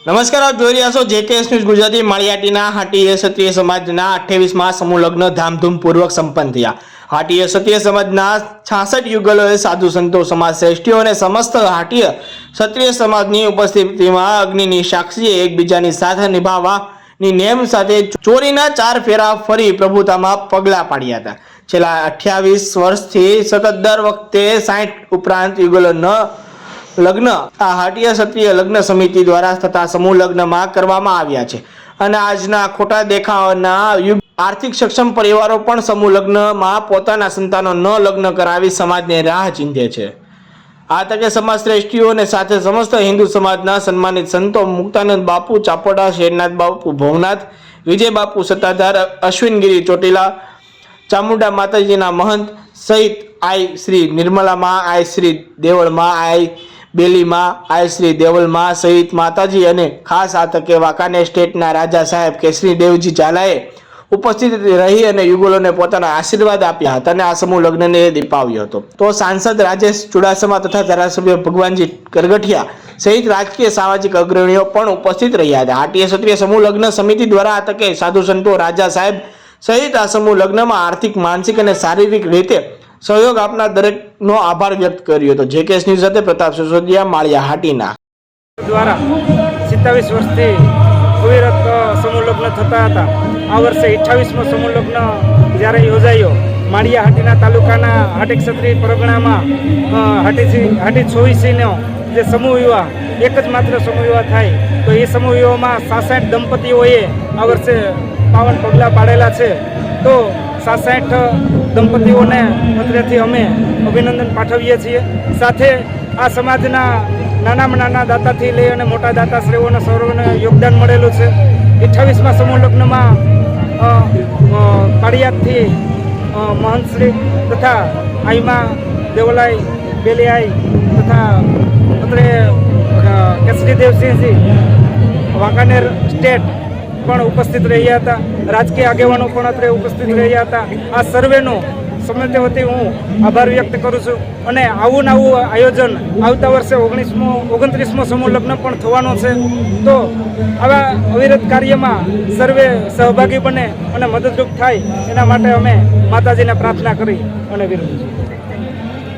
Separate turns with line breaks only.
નમસ્કાર, આપ જોઈ રહ્યા છો જેકેએસ ન્યૂઝ ગુજરાતી। માળિયાટીના હાટીએ ક્ષત્રિય સમાજના 28મા સમૂહ લગ્ન ધામધૂમપૂર્વક સંપન્ન થયા। હાટીય ક્ષત્રિય સમાજના 66 યુગલોએ સાધુ સંતો, સમાજ શ્રેષ્ઠીઓ અને સમસ્ત હાટીય ક્ષત્રિય સમાજની ઉપસ્થિતિમાં અગ્નિની સાક્ષીએ એકબીજાની સાથ નિભાવવાની નેમ સાથે ચોરીના 4 ફેરા ફરી પ્રભુતામાં પગલાં પાડ્યા હતા। છેલ્લા 28 વર્ષથી સતત દર વખતે 60 ઉપરાંત યુગલો લગ્ન આ હાટીય ક્ષત્રિય લગ્ન સમિતિ દ્વારા થતા સમૂહ લગ્નમાં કરવામાં આવ્યા છે અને આજના ખોટા દેખાવના યુગ આર્થિક સક્ષમ પરિવારો પણ સમૂહ લગ્નમાં પોતાના સંતાનો ન લગ્ન કરાવી સમાજને રાહ ચીંધે છે। આ તકે સમાજ શ્રેષ્ઠીઓ અને સાથે સમસ્ત હિન્દુ સમાજના સન્માનિત સંતો મુક્તાનંદ બાપુ ચાપોડા, શેરનાથ બાપુ ભવનાથ, વિજય બાપુ સત્તાધાર, અશ્વિનગીરી ચોટીલા, ચામુંડા માતાજીના મહંત સહિત આઈ શ્રી નિર્મલામાં, આઈ શ્રી દેવળમાં, આઈ બેલીમાં, આઈ શ્રી દેવલમાં સહિત માતાજી અને ખાસ આ તકે વાંકાનેર સ્ટેટના રાજા સાહેબ કેસરી દેવજી ઝાલાએ ઉપસ્થિત રહી અને યુગલોને પોતાના આશીર્વાદ આપ્યા હતા અને આ સમૂહ લગ્નને દીપાવ્યો હતો। તો સાંસદ રાજેશ ચુડાસમા તથા ધારાસભ્ય ભગવાનજી કરગઠિયા સહિત રાજકીય સામાજિક અગ્રણીઓ પણ ઉપસ્થિત રહ્યા હતા। હાટીય ક્ષત્રિય સમૂહ લગ્ન સમિતિ દ્વારા આ તકે સાધુ સંતો, રાજા સાહેબ સહિત આ સમૂહ લગ્નમાં આર્થિક, માનસિક અને શારીરિક રીતે સહયોગ આપનાર દરેકનો આભાર વ્યક્ત કર્યો હતો। જેકેએસ ન્યૂઝ સાથે પ્રતાપ સિસોદિયા, માળિયા હાટીના
દ્વારા 27 વર્ષથી અવિરત સમૂહ લગ્ન થતા હતા। આ વર્ષે 28મો સમૂહ લગ્ન જ્યારે યોજાયો માળિયા હાટીના તાલુકાના હાટી ક્ષત્રિય પરગણામાં હાટી 26નો જે સમૂહ વિવાહ એક જ માત્ર સમૂહ વિવાહ થાય તો એ સમૂહ વિવાહમાં 66 દંપતીઓએ આ વર્ષે પાવન પગલાં પાડેલા છે। તો 66 દંપતીઓને અત્રેથી અમે અભિનંદન પાઠવીએ છીએ। સાથે આ સમાજના નાનામાં નાના દાતાથી લઈ અને મોટા દાતાશ્રીઓને સૌને યોગદાન મળેલું છે। 28મા સમૂહ લગ્નમાં પાળિયાદથી મહંતશ્રી તથા આઈમાં દેવલાઈ બેલિયાઈ તથા અત્રે કેસરી દેવસિંહજી વાંકાનેર સ્ટેટ પણ ઉપસ્થિત રહ્યા હતા। રાજકીય આગેવાનો પણ અત્રે ઉપસ્થિત રહ્યા હતા। આ સર્વેનો સમિતિ વતી હું આભાર વ્યક્ત કરું છું અને આવું આયોજન આવતા વર્ષે 29મો સમૂહ લગ્ન પણ થવાનો છે। તો આવા અવિરત કાર્યમાં સર્વે સહભાગી બને અને મદદરૂપ થાય એના માટે અમે માતાજીને પ્રાર્થના કરી અને વિનંતી છું।